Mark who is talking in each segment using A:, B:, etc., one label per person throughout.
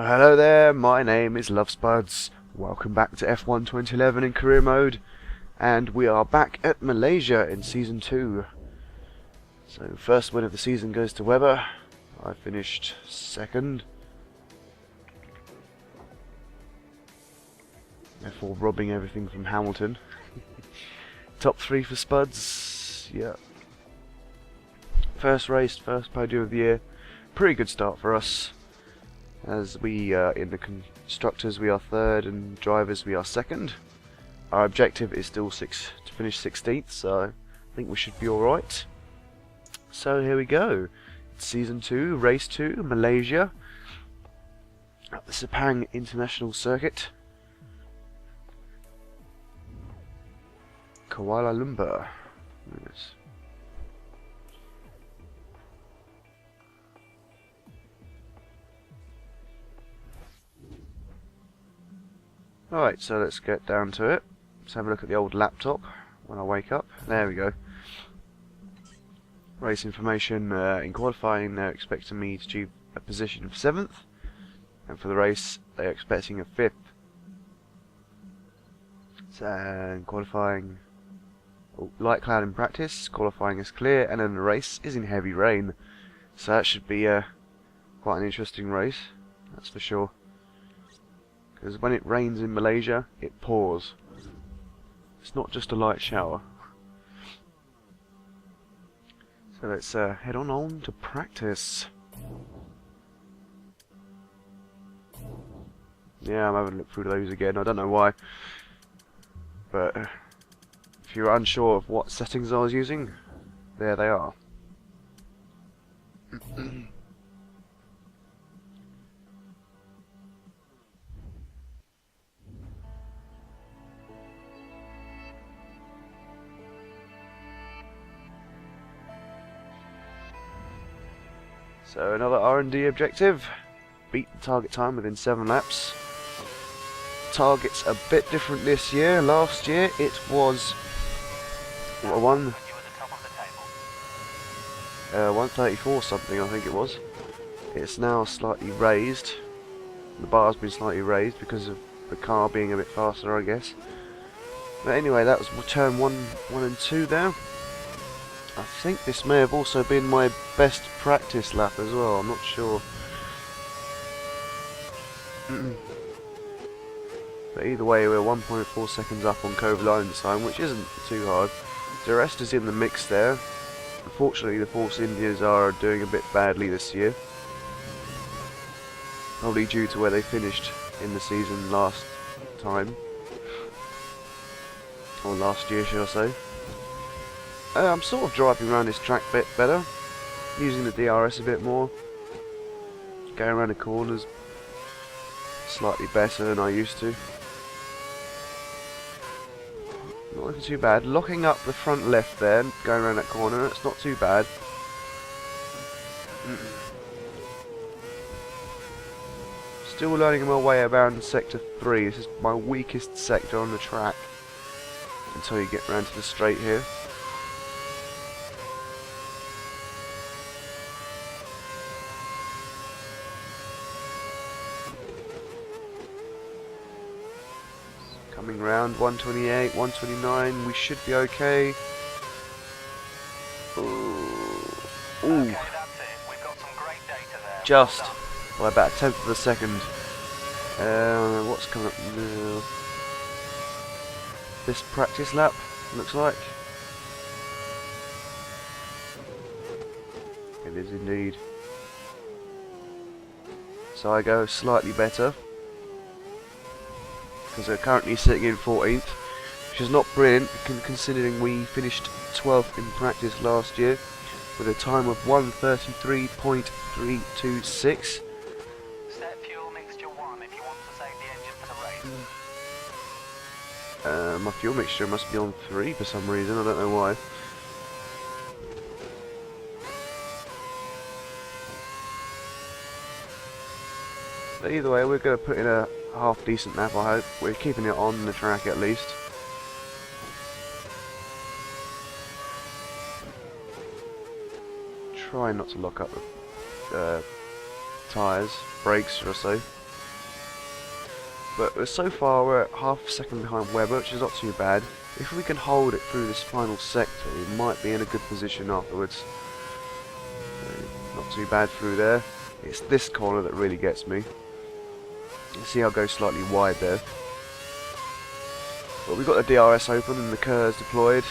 A: Hello there, my name is LoveSpuds. Welcome back to F1 2011 in career mode, and we are back at Malaysia in Season 2. So first win of the season goes to Webber. I finished second. Therefore robbing everything from Hamilton. Top 3 for Spuds, yeah. First race, first podium of the year. Pretty good start for us. As we, in the constructors, we are third, and drivers, we are second. Our objective is still to finish 16th, so I think we should be alright. So here we go. It's Season 2, Race 2, Malaysia. At the Sepang International Circuit. Kuala Lumpur. Yes. Alright, so let's get down to it. Let's have a look at the old laptop when I wake up. There we go. Race information. In qualifying, they're expecting me to achieve a position of 7th. And for the race, they're expecting a 5th. So, in qualifying, light cloud in practice, qualifying is clear, and then the race is in heavy rain. So that should be quite an interesting race, that's for sure. Because when it rains in Malaysia, it pours. It's not just a light shower. So let's head on to practice. Yeah, I'm having a look through those again. I don't know why. But if you're unsure of what settings I was using, there they are. So another R&D objective, beat the target time within 7 laps. Target's a bit different this year. Last year it was 134 something, I think it was. It's now slightly raised. The bar's been slightly raised because of the car being a bit faster, I guess. But anyway, that was turn 1 and 2 there. I think this may have also been my best practice lap as well, I'm not sure. But either way, we're 1.4 seconds up on Kovalainen's time, which isn't too hard. The rest is in the mix there. Unfortunately, the Force Indias are doing a bit badly this year. Probably due to where they finished in the season last time. Or last year, shall I say. I'm sort of driving around this track a bit better, using the DRS a bit more, going around the corners slightly better than I used to. Not looking too bad. Locking up the front left there, going around that corner, it's not too bad. Still learning my way around sector 3. This is my weakest sector on the track until you get round to the straight here. Coming round 128, 129, we should be okay. Ooh. Okay, that's it. We've got some great data there. Just by about a tenth of a second. What's coming up now? This practice lap, looks like. It is indeed. So I go slightly better, because they're currently sitting in 14th, which is not brilliant considering we finished 12th in practice last year with a time of 1:33.326.
B: Set fuel mixture 1 if you want to save the engine for the race.
A: My fuel mixture must be on 3 for some reason, I don't know why. But either way, we're going to put in a half decent lap, I hope. We're keeping it on the track at least. Try not to lock up the tyres, brakes, should I say. But so far we're at half a second behind Webber, which is not too bad. If we can hold it through this final sector, we might be in a good position afterwards. Not too bad through there. It's this corner that really gets me. You see I'll go slightly wide there. But we've got the DRS open and the KERS deployed.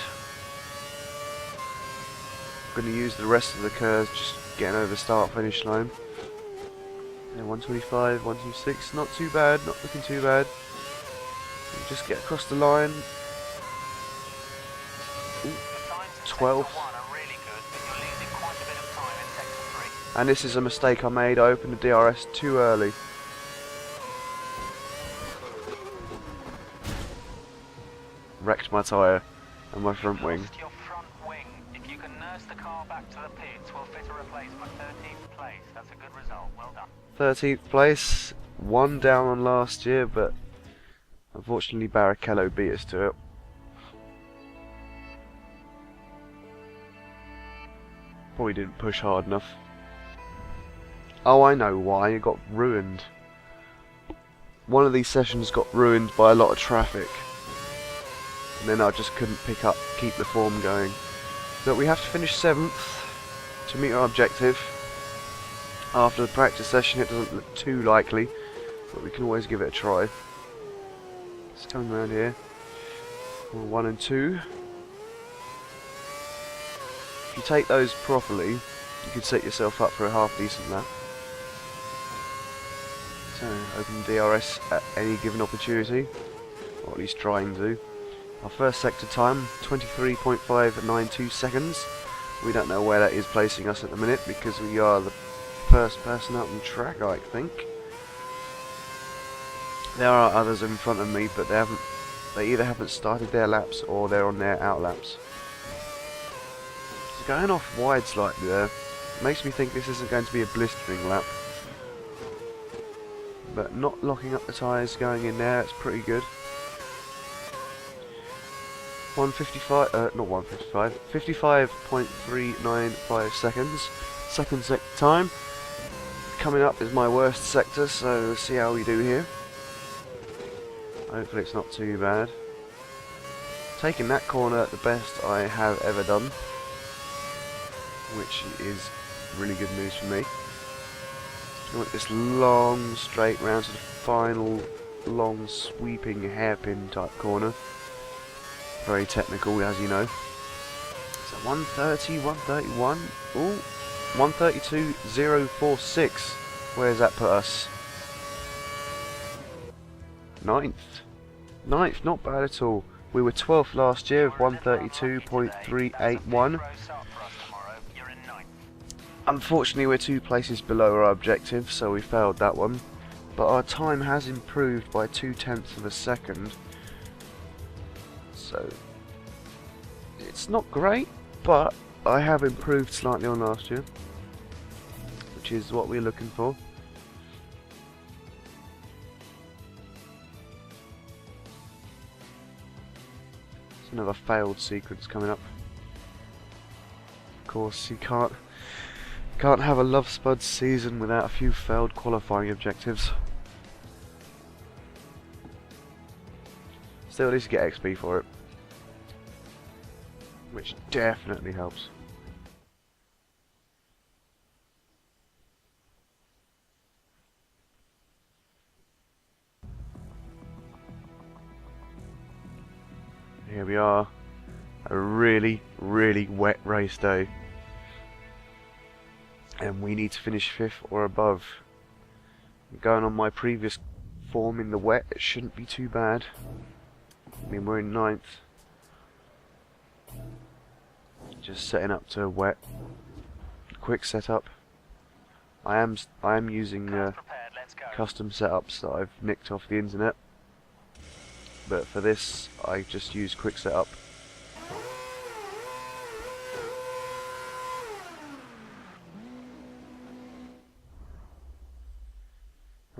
A: I'm going to use the rest of the KERS just getting over the start finish line. Yeah, 125, 126, not too bad, not looking too bad. We'll just get across the line. Ooh, 12. And this is a mistake I made, I opened the DRS too early. Wrecked my tyre and my front wing.
B: Your front wing. If you can nurse the car back to the pits, we'll fit a replacement. 13th place. That's a good result. Well done.
A: 13th place, one down on last year, but unfortunately Barrichello beat us to it. Probably didn't push hard enough. Oh, I know why, it got ruined. One of these sessions got ruined by a lot of traffic. And then I just couldn't keep the form going. But we have to finish 7th to meet our objective. After the practice session it doesn't look too likely, but we can always give it a try. It's coming around here. 1 and 2. If you take those properly, you could set yourself up for a half decent lap. So, open DRS at any given opportunity, or at least trying to. Our first sector time, 23.592 seconds. We don't know where that is placing us at the minute because we are the first person out on the track, I think. There are others in front of me, but they either haven't started their laps or they're on their out laps. So going off wide slightly there makes me think this isn't going to be a blistering lap. But not locking up the tyres going in there, it's pretty good. 155, not 155, 55.395 seconds. Second sector time. Coming up is my worst sector, so we'll see how we do here. Hopefully it's not too bad. Taking that corner the best I have ever done, which is really good news for me. I want this long straight round to the final long sweeping hairpin type corner. Very technical, as you know. So 130, 131, ooh, 132.046. Where does that put us? 9th. 9th, not bad at all. We were 12th last year with 132.381. Unfortunately we're 2 places below our objective, so we failed that one. But our time has improved by 0.2 of a second. So it's not great, but I have improved slightly on last year, which is what we're looking for. There's another failed sequence coming up. Of course, you can't have a Love Spuds season without a few failed qualifying objectives. Still at least get XP for it, which definitely helps. Here we are, a really, really wet race day, and we need to finish 5th or above. Going on my previous form in the wet, it shouldn't be too bad. I mean, we're in 9th. Just setting up to wet. Quick setup. I am using custom setups that I've nicked off the internet. But for this, I just use quick setup.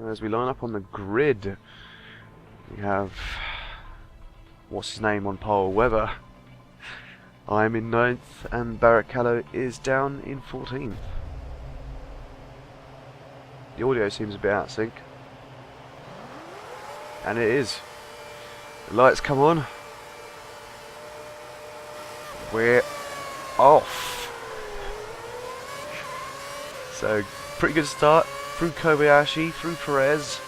A: As we line up on the grid, we have, what's his name on pole, Webber. I'm in 9th and Barrichello is down in 14th. The audio seems a bit out of sync. And it is. The lights come on. We're off. So, pretty good start. Through Kobayashi, through Perez.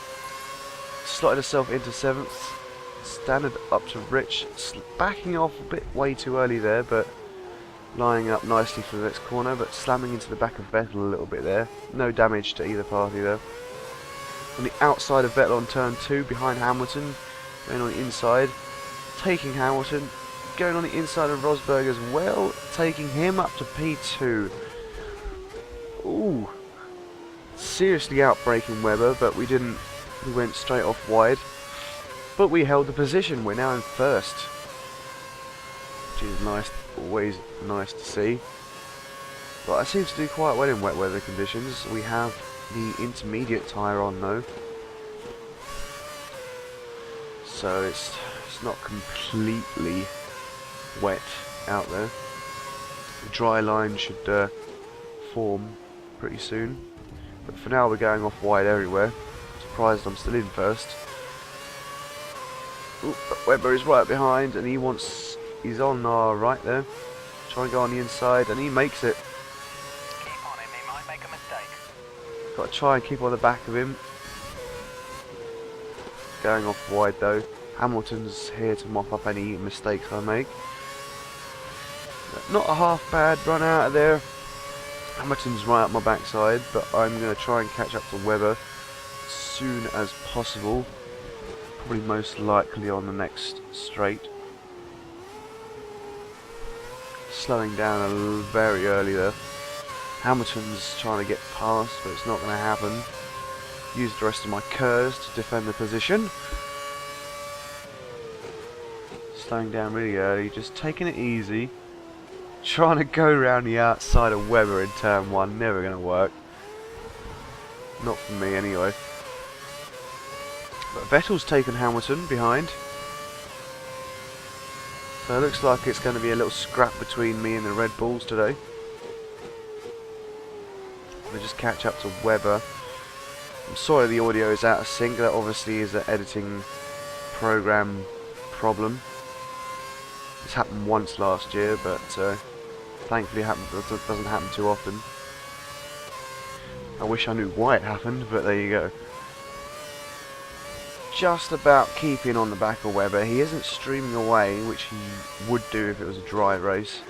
A: Slotted herself into 7th. Standard up to Rich. Backing off a bit way too early there, but lining up nicely for the next corner, but slamming into the back of Vettel a little bit there. No damage to either party there. On the outside of Vettel on turn 2, behind Hamilton. Going on the inside. Taking Hamilton. Going on the inside of Rosberg as well. Taking him up to P2. Ooh. Seriously outbraking Webber, but we didn't. We went straight off wide. But we held the position. We're now in 1st. Which is nice. Always nice to see. But I seem to do quite well in wet weather conditions. We have the intermediate tyre on though. So it's not completely wet out there. The dry line should form pretty soon. But for now we're going off wide everywhere. Surprised I'm still in 1st. Ooh, but Webber is right behind and he's on our right there. Trying to go on the inside and he makes it.
B: Keep on him, he might make a mistake.
A: Got to try and keep on the back of him. Going off wide though. Hamilton's here to mop up any mistakes I make. Not a half bad run out of there. Hamilton's right up my backside, but I'm going to try and catch up to Webber as soon as possible. Probably most likely on the next straight. Slowing down very early there. Hamilton's trying to get past, but it's not going to happen. Use the rest of my curves to defend the position. Slowing down really early, just taking it easy. Trying to go around the outside of Webber in turn 1, never going to work. Not for me anyway. But Vettel's taken Hamilton behind. So it looks like it's going to be a little scrap between me and the Red Bulls today. We'll just catch up to Webber. I'm sorry the audio is out of sync, that obviously is an editing program problem. This happened once last year, but thankfully it doesn't happen too often. I wish I knew why it happened, but there you go. Just about keeping on the back of Webber. He isn't streaming away, which he would do if it was a dry race.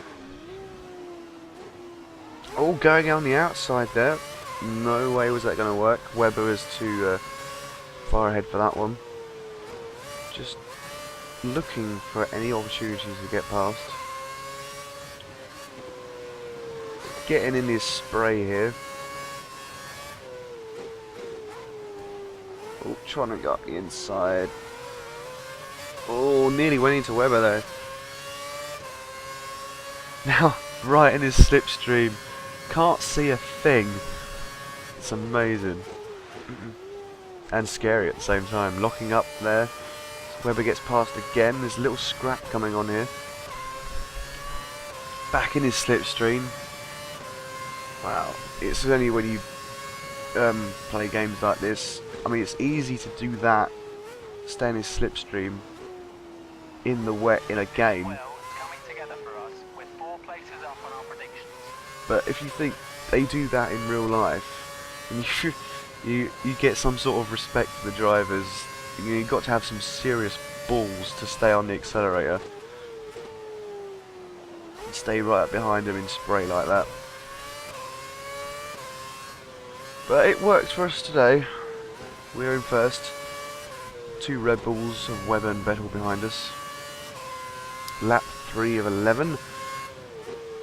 A: Oh, going on the outside there. No way was that going to work. Webber is too far ahead for that one. Just looking for any opportunities to get past. Getting in this spray here. Oh, trying to go up the inside. Oh, nearly went into Webber there. Now, right in his slipstream. Can't see a thing. It's amazing. And scary at the same time. Locking up there. Webber gets past again. There's a little scrap coming on here. Back in his slipstream. Wow. It's only when you play games like this. I mean, it's easy to do that. Stay in his slipstream. In the wet in a game.
B: Well, it's coming together for us with 4 places up on our predictions.
A: But if you think they do that in real life, and you get some sort of respect for the drivers. You've got to have some serious balls to stay on the accelerator and stay right up behind them in spray like that. But it worked for us today. We're in 1st. 2 Red Bulls of Webber and Vettel behind us. Lap 3 of 11.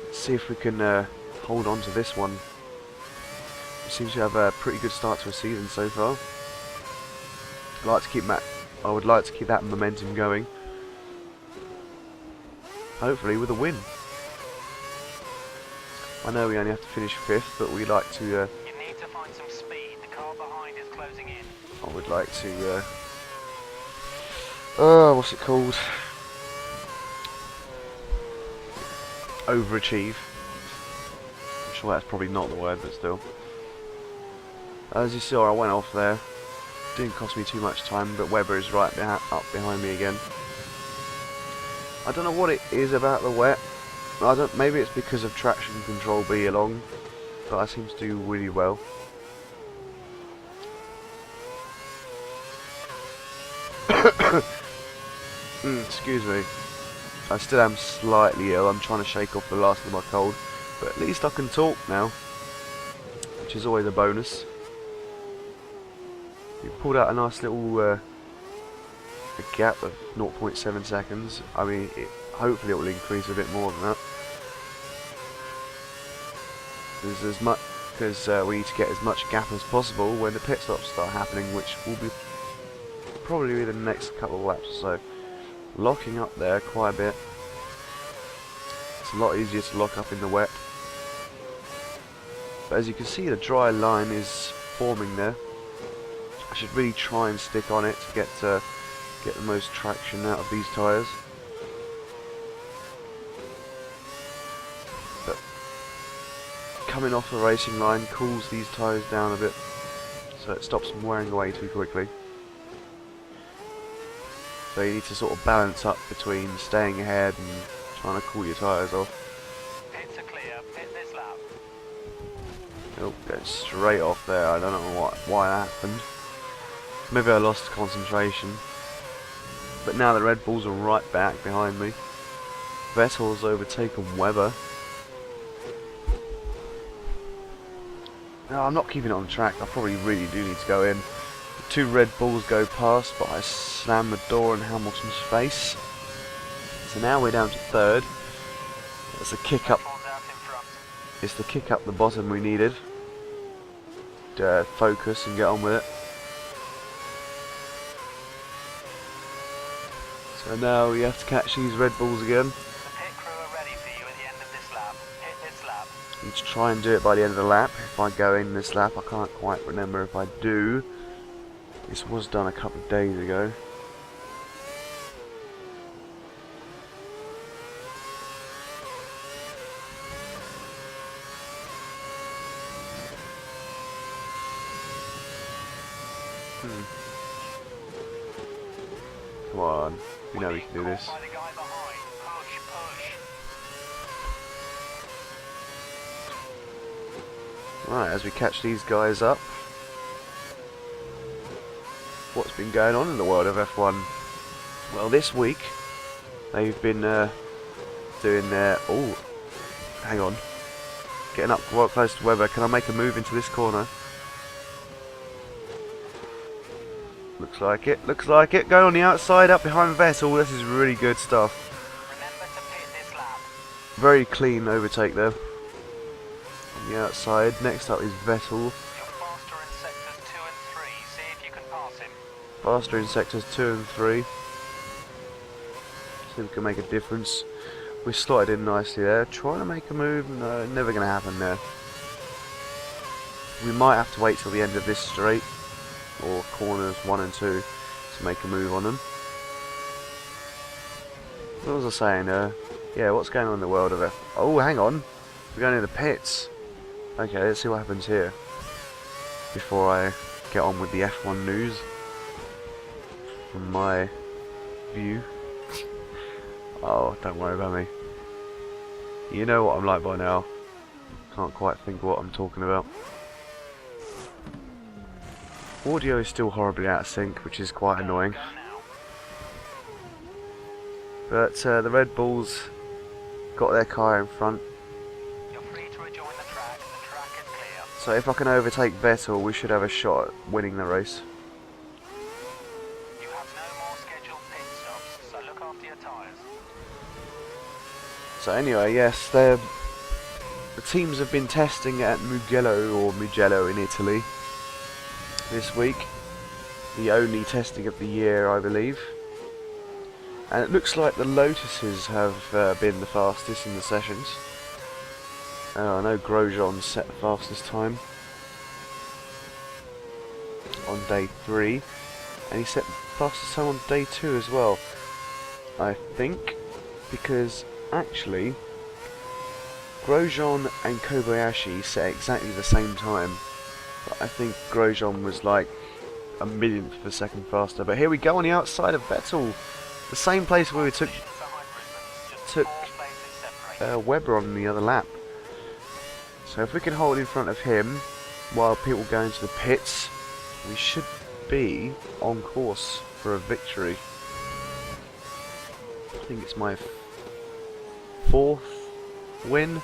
A: Let's see if we can hold on to this one. We seem to have a pretty good start to a season so far. I would like to keep that momentum going. Hopefully with a win. I know we only have to finish 5th, but we like to.
B: You need to find some speed. The car behind is closing in.
A: I would like to. What's it called? Overachieve. I'm sure that's probably not the word, but still. As you saw, I went off there. didn't cost me too much time, but Webber is right up behind me again. I don't know what it is about the wet. Maybe it's because of traction control B along, but I seem to do really well. Excuse me. I still am slightly ill. I'm trying to shake off the last of my cold, but at least I can talk now, which is always a bonus. We pulled out a nice little a gap of 0.7 seconds. I mean, hopefully it will increase a bit more than that. There's as much because we need to get as much gap as possible when the pit stops start happening, which will be probably within the next couple of laps or so. Locking up there quite a bit. It's a lot easier to lock up in the wet. But as you can see, the dry line is forming there. I should really try and stick on it to get the most traction out of these tyres. But coming off the racing line cools these tyres down a bit, so it stops them wearing away too quickly. So you need to sort of balance up between staying ahead and trying to cool your tyres off.
B: Pits are clear. Pit this lap.
A: Oh, going straight off there. I don't know why that happened. Maybe I lost concentration. But now the Red Bulls are right back behind me. Vettel's overtaken Webber. No, I'm not keeping it on track. I probably really do need to go in. The two Red Bulls go past, but I slam the door in Hamilton's face. So now we're down to third. It's a kick up. It's the kick up the bottom we needed. To focus and get on with it. So now we have to catch these Red Bulls again.
B: The pit crew are ready for you at the end of this lap. Hit this lap.
A: Need to try and do it by the end of the lap. If I go in this lap, I can't quite remember if I do. This was done a couple of days ago. Come on, you know we can do this.
B: By the guy behind. Push, push.
A: Right, as we catch these guys up. What's been going on in the world of F1? Well, this week they've been doing their... Oh, hang on. Getting up quite close to Webber. Can I make a move into this corner? Looks like it, looks like it. Going on the outside, up behind Vettel. This is really good stuff.
B: Remember to pit this lap.
A: Very clean overtake there. On the outside. Next up is Vettel.
B: You're faster in sectors 2 and 3. See if you can pass him.
A: Faster in sectors 2 and 3. See if we can make a difference. We slotted in nicely there. Trying to make a move. No, never going to happen there. We might have to wait till the end of this straight, or corners 1 and 2, to make a move on them. What was I saying? Yeah, what's going on in the world of F? Oh, hang on. We're going in the pits. Okay, let's see what happens here before I get on with the F1 news from my view. Oh, don't worry about me. You know what I'm like by now. Can't quite think what I'm talking about. Audio is still horribly out of sync, which is quite annoying. But the Red Bulls got their car in front.
B: You're free to rejoin the track. The track is clear.
A: So if I can overtake Vettel, we should have a shot at winning the race.
B: You have no more scheduled pit stops, so look after your tyres.
A: So anyway, yes, the teams have been testing at Mugello in Italy this week. The only testing of the year, I believe. And it looks like the Lotuses have been the fastest in the sessions. I know Grosjean set the fastest time on day 3, and he set the fastest time on day 2 as well, I think, because actually Grosjean and Kobayashi set exactly the same time, but I think Grosjean was like a millionth of a second faster. But here we go on the outside of Vettel, the same place where we took Webber on the other lap. So if we can hold in front of him while people go into the pits, we should be on course for a victory. I think it's my fourth win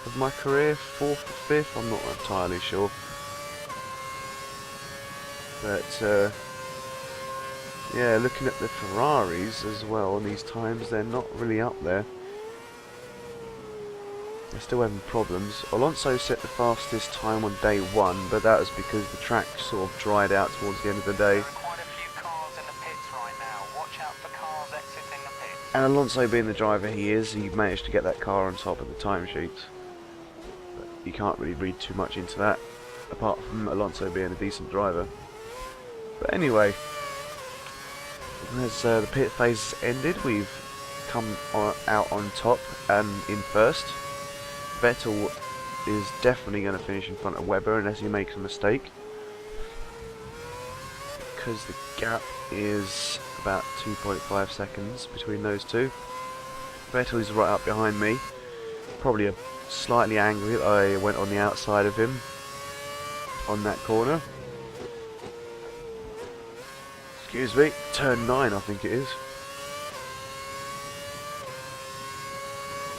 A: of my career, fourth or fifth, I'm not entirely sure. But yeah, looking at the Ferraris as well on these times, they're not really up there. They're still having problems. Alonso set the fastest time on day one, but that was because the track sort of dried out towards the end of the day.
B: There are quite a few cars in the pits right now. Watch out for cars exiting the pits.
A: And Alonso being the driver he is, he managed to get that car on top of the timesheets. But you can't really read too much into that, apart from Alonso being a decent driver. But anyway, as the pit phase ended, we've come out on top and in first. Vettel is definitely going to finish in front of Webber unless he makes a mistake, because the gap is about 2.5 seconds between those two. Vettel is right up behind me, probably slightly angry that I went on the outside of him on that corner. Excuse me, turn 9 I think it is.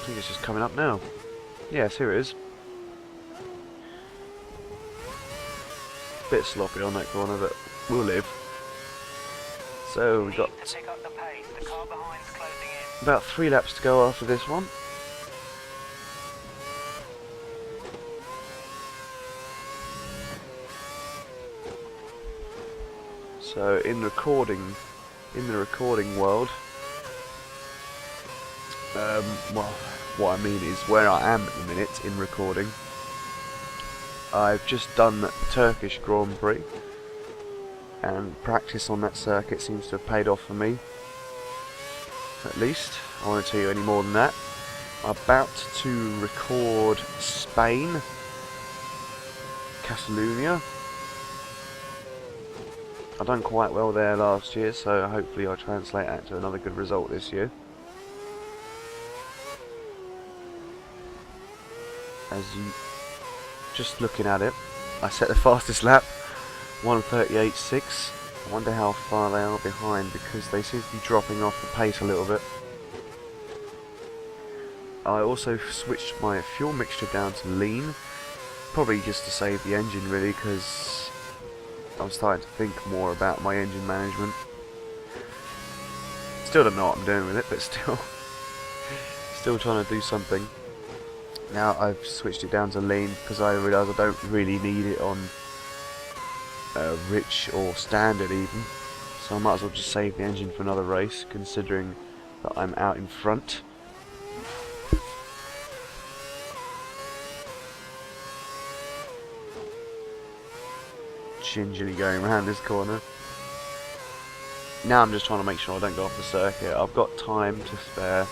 A: I think it's just coming up now. Yes, here it is. Bit sloppy on that corner, but we'll live. So we got about 3 laps to go after this one. So in the recording world, well, what I mean is where I am at the minute in recording. I've just done the Turkish Grand Prix, and practice on that circuit seems to have paid off for me. At least, I won't tell you any more than that. I'm about to record Spain, Catalonia. I've done quite well there last year, so hopefully I'll translate that to another good result this year. As you, just looking at it, I set the fastest lap, 1:38.6. I wonder how far they are behind, because they seem to be dropping off the pace a little bit. I also switched my fuel mixture down to lean, probably just to save the engine really, because I'm starting to think more about my engine management. Still don't know what I'm doing with it, but still trying to do something. Now I've switched it down to lean because I realise I don't really need it on rich or standard even, so I might as well just save the engine for another race, considering that I'm out in front. Gingerly going around this corner. Now I'm just trying to make sure I don't go off the circuit. I've got time to spare.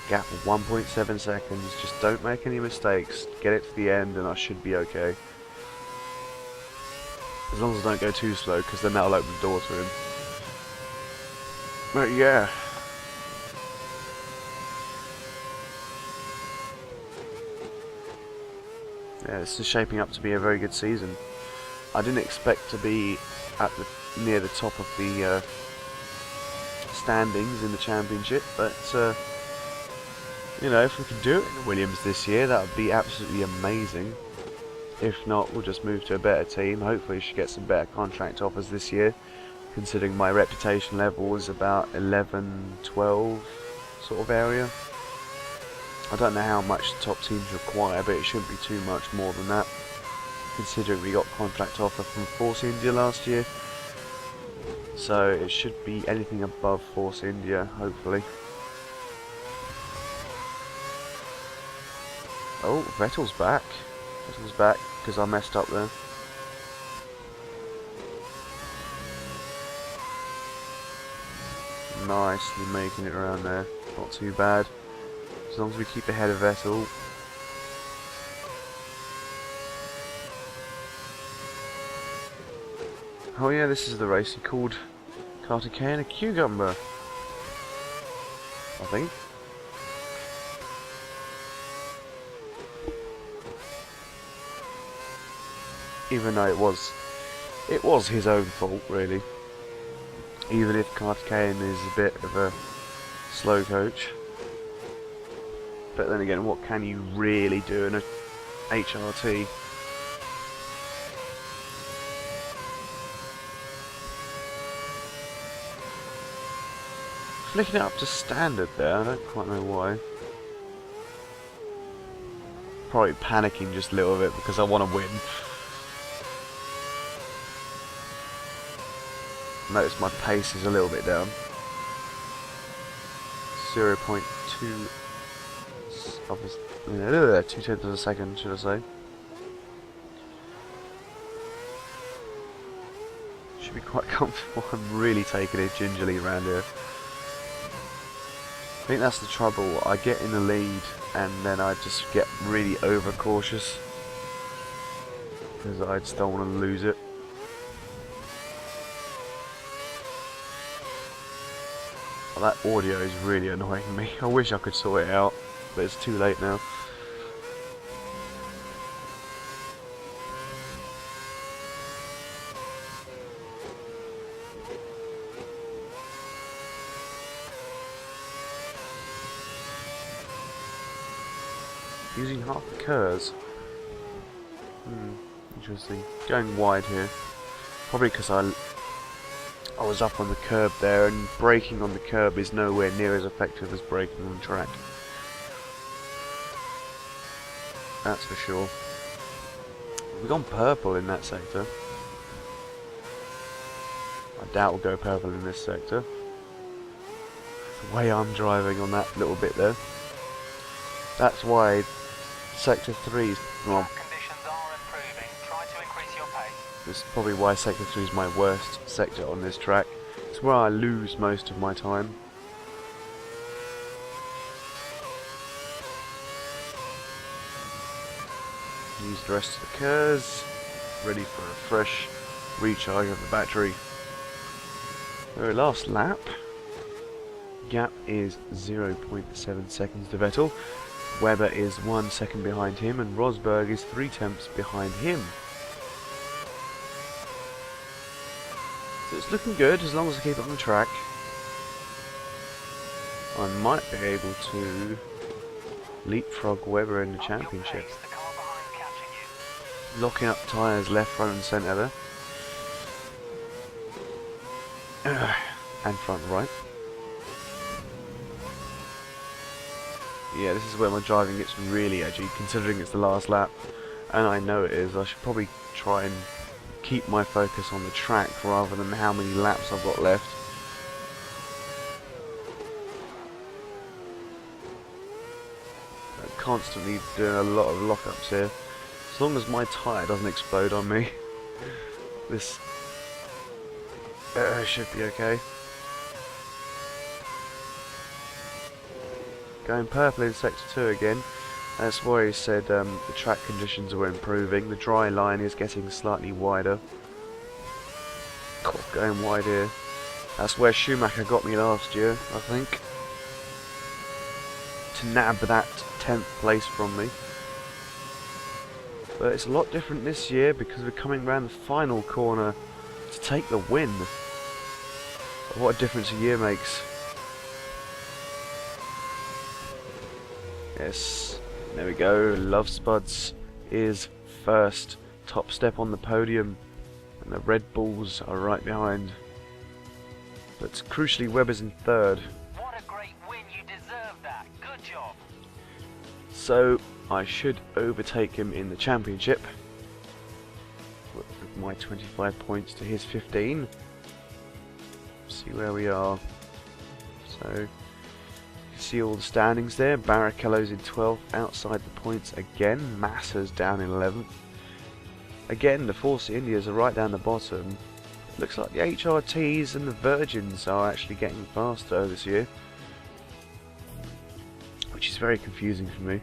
A: Gap of 1.7 seconds. Just don't make any mistakes. Get it to the end and I should be okay. As long as I don't go too slow, because then that'll open the door to him. But yeah. Yeah, this is shaping up to be a very good season. I didn't expect to be at near the top of the standings in the championship, but you know, if we can do it in the Williams this year, that would be absolutely amazing. If not, we'll just move to a better team. Hopefully we should get some better contract offers this year, considering my reputation level is about 11, 12 sort of area. I don't know how much the top teams require, but it shouldn't be too much more than that, considering we got contract offer from Force India last year. So it should be anything above Force India, hopefully. Oh, Vettel's back. Vettel's back because I messed up there. Nicely making it around there. Not too bad. As long as we keep ahead of Vettel. Oh yeah, this is the race he called Carter Kane a cucumber, I think. Even though it was his own fault, really. Even if Carter Kane is a bit of a slow coach. But then again, what can you really do in a HRT? Flicking it up to standard there, I don't quite know why. Probably panicking just a little bit because I want to win. Notice my pace is a little bit down. 0.2 2/10 of a second, should I say. Should be quite comfortable. I'm really taking it gingerly around here. I think that's the trouble. I get in the lead and then I just get really overcautious because I just don't want to lose it. Well, that audio is really annoying me. I wish I could sort it out, but it's too late now. Using half the curves. Interesting. Going wide here. Probably because I was up on the curb there, and braking on the curb is nowhere near as effective as braking on the track. That's for sure. We've gone purple in that sector. I doubt we'll go purple in this sector. The way I'm driving on that little bit there. That's why Sector 3 is... well,
B: conditions are improving. Try to increase your pace.
A: this is probably why Sector 3 is my worst sector on this track. It's where I lose most of my time. Use the rest of the curves. Ready for a fresh recharge of the battery. Very last lap. Gap is 0.7 seconds to Vettel. Webber is 1 second behind him, and Rosberg is 3/10 behind him. So it's looking good as long as I keep it on the track. I might be able to leapfrog Webber in the championship.
B: The car behind catching you.
A: Locking up tyres left, front and centre there. And front right. Yeah, this is where my driving gets really edgy, considering it's the last lap. And I know it is. I should probably try and keep my focus on the track rather than how many laps I've got left. I'm constantly doing a lot of lockups here. As long as my tyre doesn't explode on me, this should be okay. Going purple in Sector 2 again. That's why he said the track conditions were improving. The dry line is getting slightly wider. Going wide here. That's where Schumacher got me last year, I think. To nab that 10th place from me. But it's a lot different this year because we're coming around the final corner to take the win. What a difference a year makes. Yes, there we go. Love Spuds is first. Top step on the podium. And the Red Bulls are right behind. But crucially, Webber's in third.
B: What a great win. You deserve that. Good job.
A: So, I should overtake him in the championship. With my 25 points to his 15. See where we are. So... see all the standings there. Barrichello's in 12th, outside the points again. Massa's down in 11th. Again, the Force Indias are right down the bottom. Looks like the HRTs and the Virgins are actually getting faster this year, which is very confusing for me.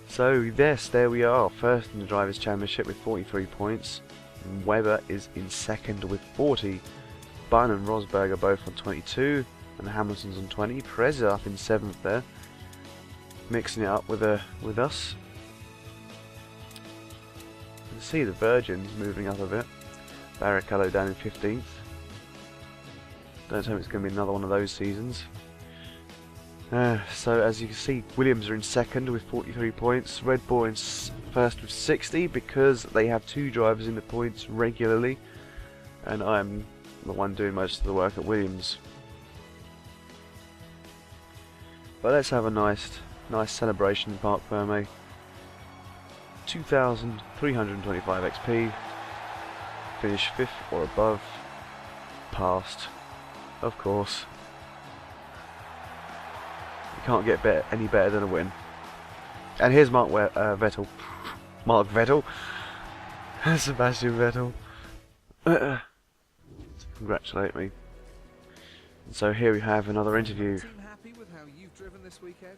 A: So yes, there we are, first in the Drivers' Championship with 43 points. Weber is in second with 40. Bun and Rosberg are both on 22, and Hamilton's on 20. Perez is up in 7th there, mixing it up with us. You can see the Virgins moving up a bit. Barrichello down in 15th. Don't hope it's going to be another one of those seasons. So as you can see, Williams are in second with 43 points. Red Bull in first with 60 because they have 2 drivers in the points regularly, and I'm the one doing most of the work at Williams. But let's have a nice celebration in Parc Ferme. 2,325 XP. Finish 5th or above. Passed, of course. You can't get any better than a win. And here's Vettel. Mark Vettel. Sebastian Vettel. To congratulate me. And so here we have another interview.
C: Team happy with how you've driven this weekend?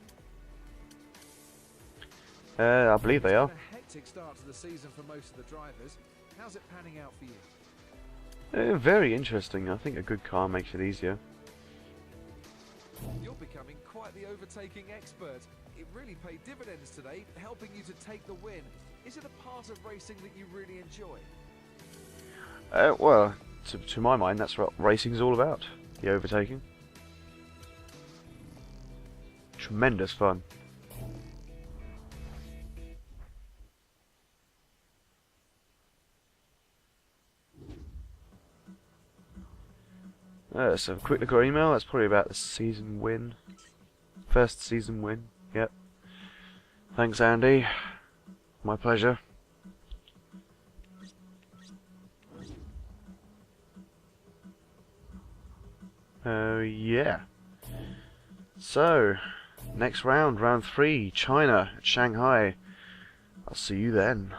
A: I believe they are.
C: It's been a hectic start to the season for most of the drivers. How's it panning out for you?
A: Very interesting. I think a good car makes it easier.
C: You're becoming quite the overtaking expert. It really paid dividends today, helping you to take the win. Is it a part of racing that you really enjoy?
A: Well, to my mind, that's what racing's all about. The overtaking. Tremendous fun. So a quick look at our email. That's probably about the season win. First season win. Yep. Thanks, Andy. My pleasure. Yeah. So, next round, round 3, China at Shanghai. I'll see you then.